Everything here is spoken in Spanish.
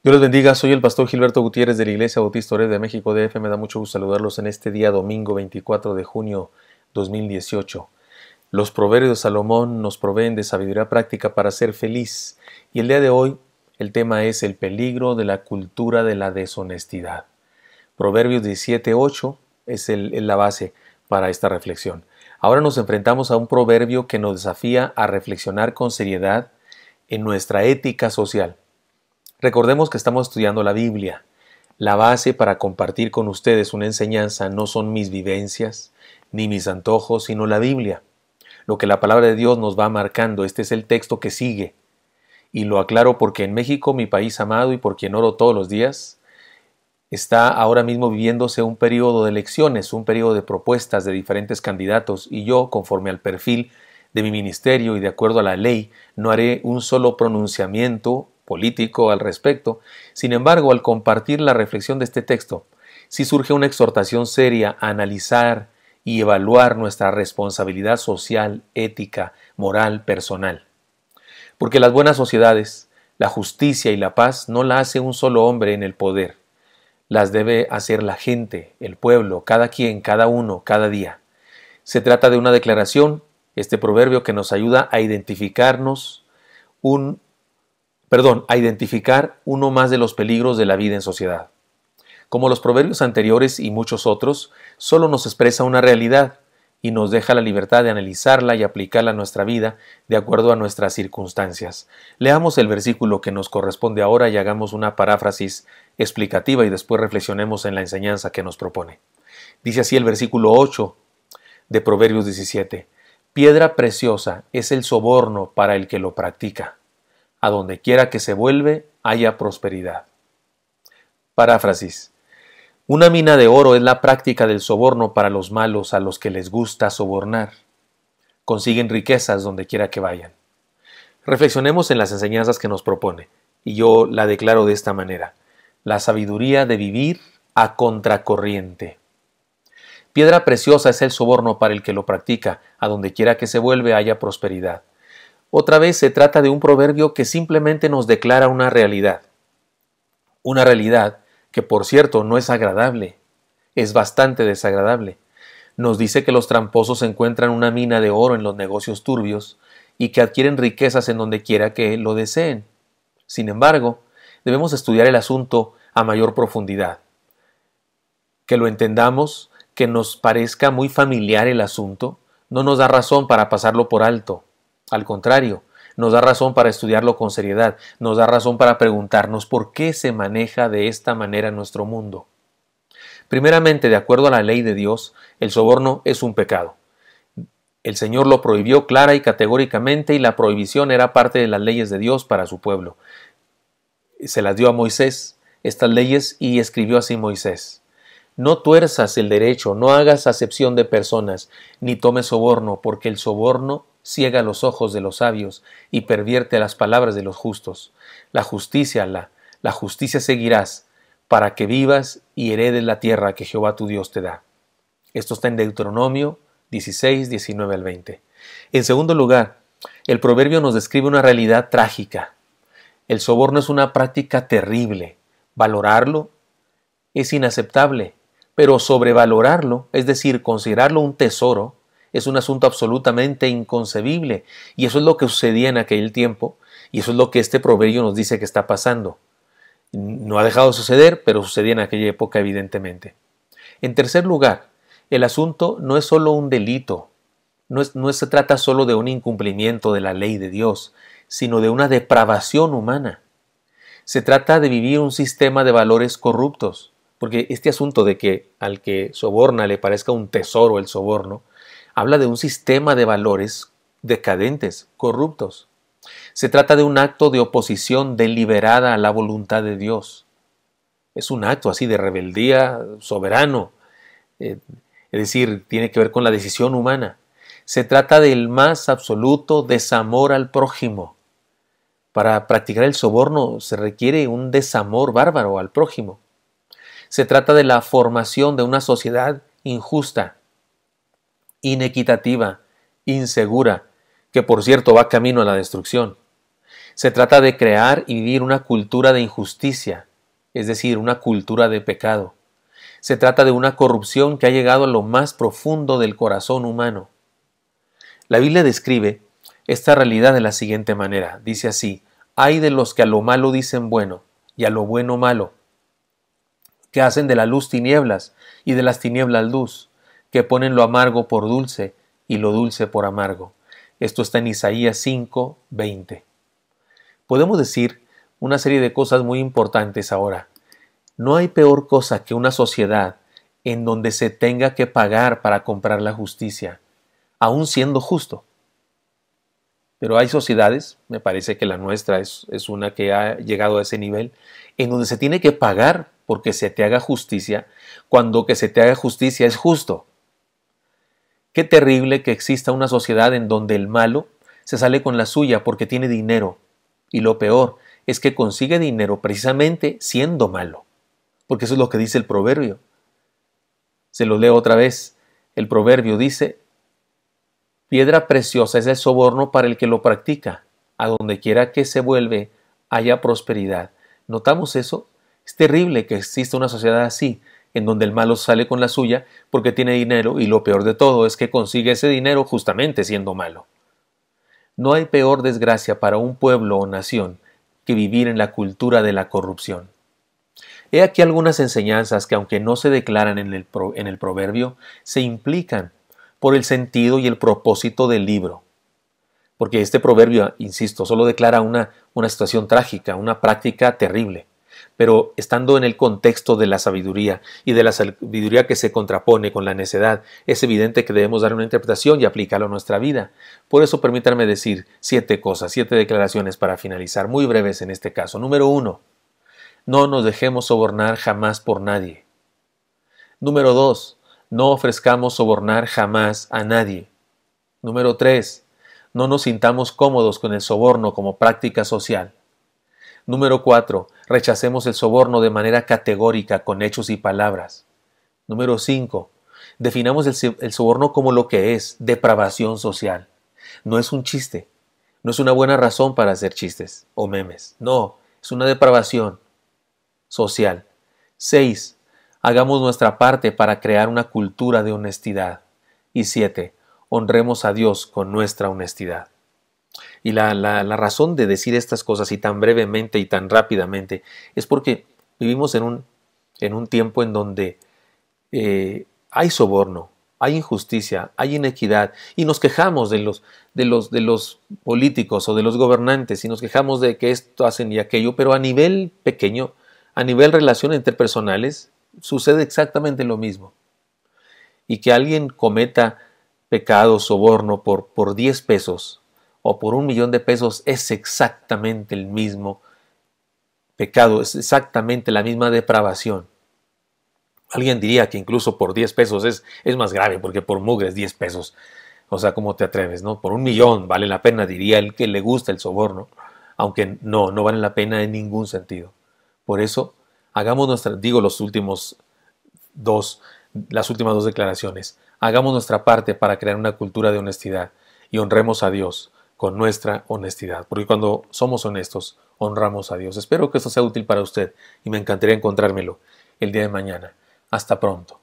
Dios les bendiga, soy el pastor Gilberto Gutiérrez de la Iglesia Bautista Ored de México DF. Me da mucho gusto saludarlos en este día domingo 24 de junio 2018. Los proverbios de Salomón nos proveen de sabiduría práctica para ser feliz. Y el día de hoy el tema es el peligro de la cultura de la deshonestidad. Proverbios 17:8 es la base para esta reflexión. Ahora nos enfrentamos a un proverbio que nos desafía a reflexionar con seriedad en nuestra ética social. Recordemos que estamos estudiando la Biblia. La base para compartir con ustedes una enseñanza no son mis vivencias ni mis antojos, sino la Biblia. Lo que la palabra de Dios nos va marcando, este es el texto que sigue. Y lo aclaro porque en México, mi país amado y por quien oro todos los días, está ahora mismo viviéndose un periodo de elecciones, un periodo de propuestas de diferentes candidatos, y yo, conforme al perfil de mi ministerio y de acuerdo a la ley, no haré un solo pronunciamiento político al respecto. Sin embargo, al compartir la reflexión de este texto, sí surge una exhortación seria a analizar y evaluar nuestra responsabilidad social, ética, moral, personal. Porque las buenas sociedades, la justicia y la paz no la hace un solo hombre en el poder. Las debe hacer la gente, el pueblo, cada quien, cada uno, cada día. Se trata de una declaración, este proverbio que nos ayuda a identificar uno más de los peligros de la vida en sociedad. Como los proverbios anteriores y muchos otros, solo nos expresa una realidad y nos deja la libertad de analizarla y aplicarla a nuestra vida de acuerdo a nuestras circunstancias. Leamos el versículo que nos corresponde ahora y hagamos una paráfrasis explicativa y después reflexionemos en la enseñanza que nos propone. Dice así el versículo 8 de Proverbios 17: Piedra preciosa es el soborno para el que lo practica. A donde quiera que se vuelve, haya prosperidad. Paráfrasis. Una mina de oro es la práctica del soborno para los malos a los que les gusta sobornar. Consiguen riquezas donde quiera que vayan. Reflexionemos en las enseñanzas que nos propone, y yo la declaro de esta manera: la sabiduría de vivir a contracorriente. Piedra preciosa es el soborno para el que lo practica, a donde quiera que se vuelve haya prosperidad. Otra vez se trata de un proverbio que simplemente nos declara una realidad. Una realidad que, por cierto, no es agradable, es bastante desagradable. Nos dice que los tramposos encuentran una mina de oro en los negocios turbios y que adquieren riquezas en donde quiera que lo deseen. Sin embargo, debemos estudiar el asunto a mayor profundidad. Que lo entendamos, que nos parezca muy familiar el asunto, no nos da razón para pasarlo por alto. Al contrario, nos da razón para estudiarlo con seriedad, nos da razón para preguntarnos por qué se maneja de esta manera nuestro mundo. Primeramente, de acuerdo a la ley de Dios, el soborno es un pecado. El Señor lo prohibió clara y categóricamente, y la prohibición era parte de las leyes de Dios para su pueblo. Se las dio a Moisés, estas leyes, y escribió así Moisés: No tuerzas el derecho, no hagas acepción de personas, ni tomes soborno, porque el soborno ciega los ojos de los sabios y pervierte las palabras de los justos. La justicia seguirás, para que vivas y heredes la tierra que Jehová tu Dios te da. Esto está en Deuteronomio 16, 19 al 20. En segundo lugar, el proverbio nos describe una realidad trágica. El soborno es una práctica terrible. Valorarlo es inaceptable, pero sobrevalorarlo, es decir, considerarlo un tesoro, es un asunto absolutamente inconcebible, y eso es lo que sucedía en aquel tiempo, y eso es lo que este proverbio nos dice que está pasando. No ha dejado de suceder, pero sucedía en aquella época evidentemente. En tercer lugar, el asunto no es solo un delito, no se trata solo de un incumplimiento de la ley de Dios, sino de una depravación humana. Se trata de vivir un sistema de valores corruptos, porque este asunto de que al que soborna le parezca un tesoro el soborno, habla de un sistema de valores decadentes, corruptos. Se trata de un acto de oposición deliberada a la voluntad de Dios. Es un acto así de rebeldía soberano, es decir, tiene que ver con la decisión humana. Se trata del más absoluto desamor al prójimo. Para practicar el soborno se requiere un desamor bárbaro al prójimo. Se trata de la formación de una sociedad injusta, inequitativa, insegura, que por cierto va camino a la destrucción. Se trata de crear y vivir una cultura de injusticia, es decir, una cultura de pecado. Se trata de una corrupción que ha llegado a lo más profundo del corazón humano. La Biblia describe esta realidad de la siguiente manera. Dice así: ay de los que a lo malo dicen bueno y a lo bueno malo, que hacen de la luz tinieblas y de las tinieblas luz, que ponen lo amargo por dulce y lo dulce por amargo. Esto está en Isaías 5:20. Podemos decir una serie de cosas muy importantes ahora. No hay peor cosa que una sociedad en donde se tenga que pagar para comprar la justicia, aún siendo justo. Pero hay sociedades, me parece que la nuestra es una que ha llegado a ese nivel, en donde se tiene que pagar porque se te haga justicia, cuando que se te haga justicia es justo. Qué terrible que exista una sociedad en donde el malo se sale con la suya porque tiene dinero, y lo peor es que consigue dinero precisamente siendo malo, porque eso es lo que dice el proverbio. Se lo leo otra vez. El proverbio dice: piedra preciosa es el soborno para el que lo practica. A donde quiera que se vuelve, haya prosperidad. ¿Notamos eso? Es terrible que exista una sociedad así, en donde el malo sale con la suya porque tiene dinero, y lo peor de todo es que consigue ese dinero justamente siendo malo. No hay peor desgracia para un pueblo o nación que vivir en la cultura de la corrupción. He aquí algunas enseñanzas que, aunque no se declaran en el proverbio, se implican por el sentido y el propósito del libro. Porque este proverbio, insisto, solo declara una situación trágica, una práctica terrible. Pero estando en el contexto de la sabiduría y de la sabiduría que se contrapone con la necedad, es evidente que debemos dar una interpretación y aplicarlo a nuestra vida. Por eso permítanme decir 7 cosas, 7 declaraciones para finalizar, muy breves en este caso. Número 1. No nos dejemos sobornar jamás por nadie. Número 2. No ofrezcamos sobornar jamás a nadie. Número 3. No nos sintamos cómodos con el soborno como práctica social. Número 4. Rechacemos el soborno de manera categórica con hechos y palabras. Número 5. Definamos el soborno como lo que es: depravación social. No es un chiste, no es una buena razón para hacer chistes o memes. No, es una depravación social. 6. Hagamos nuestra parte para crear una cultura de honestidad. Y 7. Honremos a Dios con nuestra honestidad. Y la razón de decir estas cosas y tan brevemente y tan rápidamente es porque vivimos en un tiempo en donde hay soborno, hay injusticia, hay inequidad, y nos quejamos de los políticos o de los gobernantes, y nos quejamos de que esto hacen y aquello, pero a nivel pequeño, a nivel relaciones interpersonales, sucede exactamente lo mismo. Y que alguien cometa pecado, soborno por 10 pesos o por 1,000,000 de pesos es exactamente el mismo pecado, es exactamente la misma depravación. Alguien diría que incluso por 10 pesos es más grave, porque por mugres 10 pesos, o sea, ¿cómo te atreves, no? Por 1,000,000 vale la pena, diría el que le gusta el soborno, aunque no vale la pena en ningún sentido. Por eso, hagamos las últimas dos declaraciones. Hagamos nuestra parte para crear una cultura de honestidad y honremos a Dios con nuestra honestidad, porque cuando somos honestos, honramos a Dios. Espero que esto sea útil para usted y me encantaría encontrármelo el día de mañana. Hasta pronto.